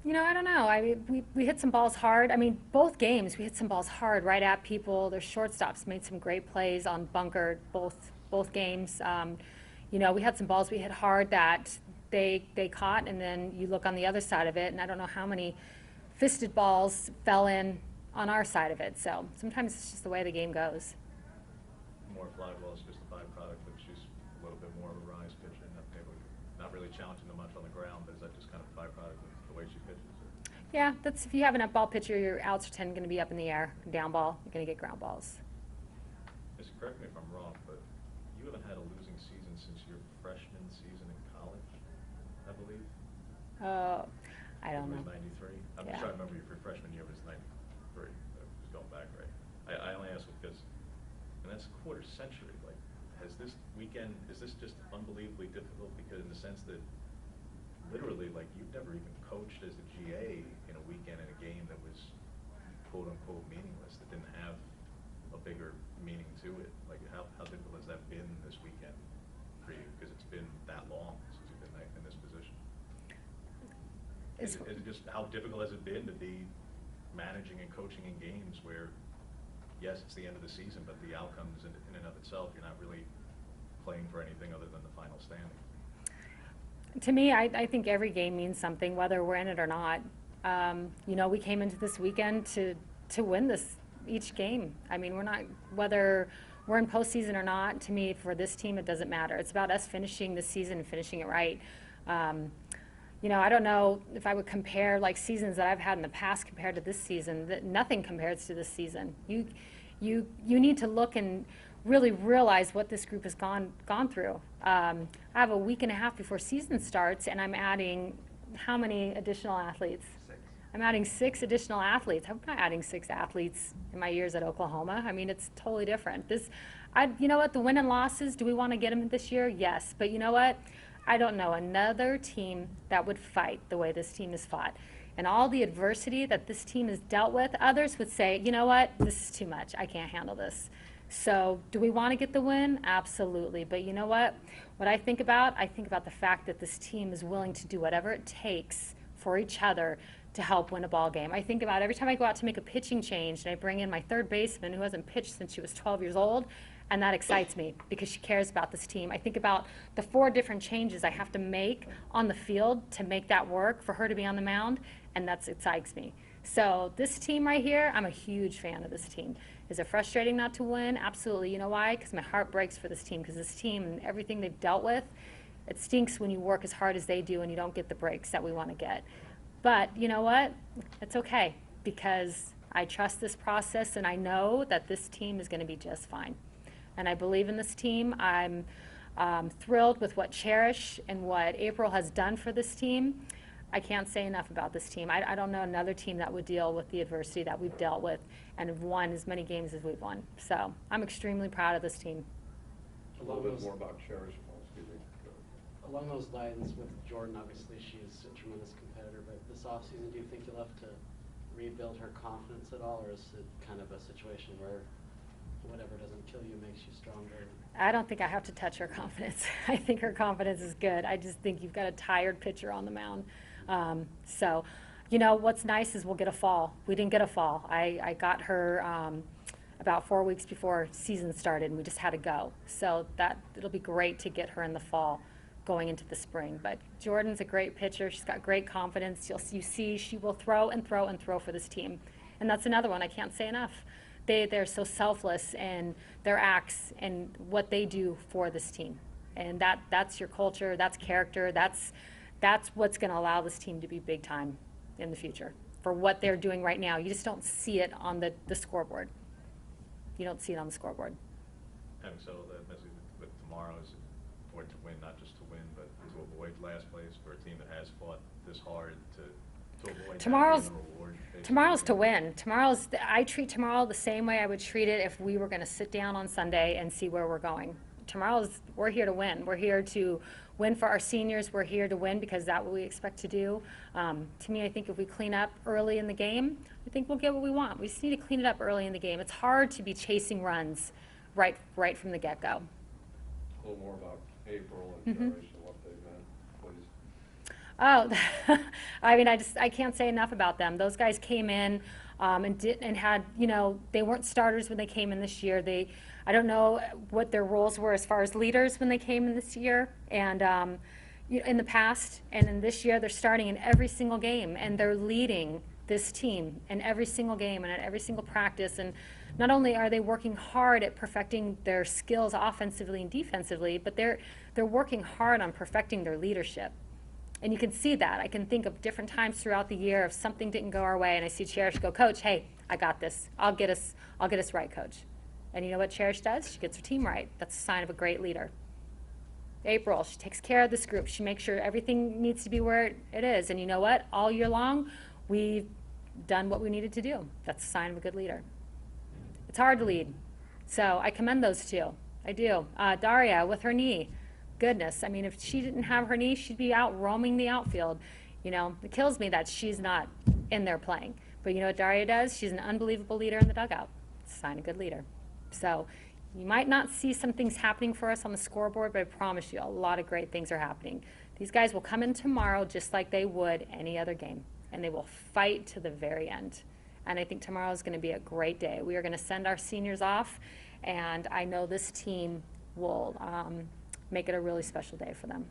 I don't know. I mean, we hit some balls hard. I mean, both games we hit some balls hard right at people. Their shortstops made some great plays on bunker both games. We had some balls we hit hard that they caught, and then you look on the other side of it, and I don't know how many fisted balls fell in on our side of it. So sometimes it's just the way the game goes. More fly balls, just a byproduct, but she's a little bit more of a rise pitcher, not really challenging them much on the ground, but is that just kind of a byproduct of the way she pitches? Yeah, that's if you have an up ball pitcher, your outs are tend going to be up in the air. Down ball, you're going to get ground balls. Just correct me if I'm wrong, but you haven't had a losing season since your freshman season in college, I believe. Oh, I don't know. It was 93. I'm Yeah. just trying to remember your freshman year was 93. It was going back, right? I only ask because, and that's a quarter century. Like, has this weekend, is this just unbelievably difficult because in the sense that literally, like, you've never even coached as a GA in a weekend in a game that was quote unquote meaningless, that didn't have a bigger meaning to it. Like, how difficult has that been this weekend for you? Because it's been that long since you've been in this position. Is it just, how difficult has it been to be managing and coaching in games where, yes, it's the end of the season, but the outcomes in and of itself, you're not really playing for anything other than the final standing? To me, I think every game means something, whether we're in it or not. We came into this weekend to win each game. I mean, whether we're in postseason or not, to me, for this team, it doesn't matter. It's about us finishing the season and finishing it right. I don't know if I would compare like seasons that I've had in the past compared to this season. That nothing compares to this season. You need to look and really realize what this group has gone through. I have a week and a half before season starts, and I'm adding how many additional athletes? 6. I'm adding 6 additional athletes. I'm not adding 6 athletes in my years at Oklahoma. I mean, it's totally different. You know what? The win and losses. Do we want to get them this year? Yes. But you know what? I don't know another team that would fight the way this team has fought. And all the adversity that this team has dealt with, others would say, you know what? This is too much. I can't handle this. So do we want to get the win? Absolutely. But you know what? What I think about the fact that this team is willing to do whatever it takes for each other to help win a ball game. I think about every time I go out to make a pitching change and I bring in my third baseman who hasn't pitched since she was 12 years old, and that excites me because she cares about this team. I think about the 4 different changes I have to make on the field to make that work for her to be on the mound, and that excites me. So this team right here, I'm a huge fan of this team. Is it frustrating not to win? Absolutely. You know why? Because my heart breaks for this team, because this team and everything they've dealt with, it stinks when you work as hard as they do and you don't get the breaks that we want to get. But you know what? It's okay, because I trust this process and I know that this team is going to be just fine. And I believe in this team. I'm thrilled with what Cherish and what April has done for this team. I can't say enough about this team. I don't know another team that would deal with the adversity that we've dealt with and have won as many games as we've won. So I'm extremely proud of this team. A little bit more about Cherish. Excuse me. Along those lines with Jordan, obviously she's a tremendous competitor, but this offseason, do you think you'll have to rebuild her confidence at all, or is it kind of a situation where whatever doesn't kill you makes you stronger? I don't think I have to touch her confidence. I think her confidence is good. I just think you've got a tired pitcher on the mound. What's nice is we'll get a fall. We didn't get a fall. I got her about 4 weeks before season started, and we just had to go. So it'll be great to get her in the fall going into the spring. But Jordan's a great pitcher. She's got great confidence. You see she will throw and throw and throw for this team. And that's another one I can't say enough. They're so selfless in their acts and what they do for this team. And that's your culture, that's character, that's what's going to allow this team to be big time in the future. For what they're doing right now, you just don't see it on the scoreboard. You don't see it on the scoreboard. Having settled that message with tomorrow is for it to win, not just to win, but to avoid last place for a team that has fought this hard to avoid Tomorrow's the reward. Tomorrow's to win. I treat tomorrow the same way I would treat it if we were going to sit down on Sunday and see where we're going. We're here to win. We're here to win for our seniors. We're here to win because that's what we expect to do. To me, I think if we clean up early in the game, I think we'll get what we want. We just need to clean it up early in the game. It's hard to be chasing runs right from the get-go. A little more about April and Cherish and what they've been, please. Oh, I mean, I can't say enough about them. Those guys came in and had, they weren't starters when they came in this year. I don't know what their roles were as far as leaders when they came in this year and in the past. And in this year, they're starting in every single game and they're leading this team in every single game and at every single practice. And not only are they working hard at perfecting their skills offensively and defensively, but they're working hard on perfecting their leadership. And you can see that. I can think of different times throughout the year if something didn't go our way and I see Cherish go, Coach, hey, I got this. I'll get us right, Coach. And you know what Cherish does? She gets her team right. That's a sign of a great leader. April, she takes care of this group. She makes sure everything needs to be where it is. And you know what? All year long, we've done what we needed to do. That's a sign of a good leader. It's hard to lead. So I commend those two. I do. Daria with her knee. Goodness, I mean, if she didn't have her knee, she'd be out roaming the outfield. It kills me that she's not in there playing. But you know what Daria does? She's an unbelievable leader in the dugout. It's a sign of a good leader. So you might not see some things happening for us on the scoreboard, but I promise you a lot of great things are happening. These guys will come in tomorrow just like they would any other game, and they will fight to the very end. And I think tomorrow is going to be a great day. We are going to send our seniors off, and I know this team will make it a really special day for them.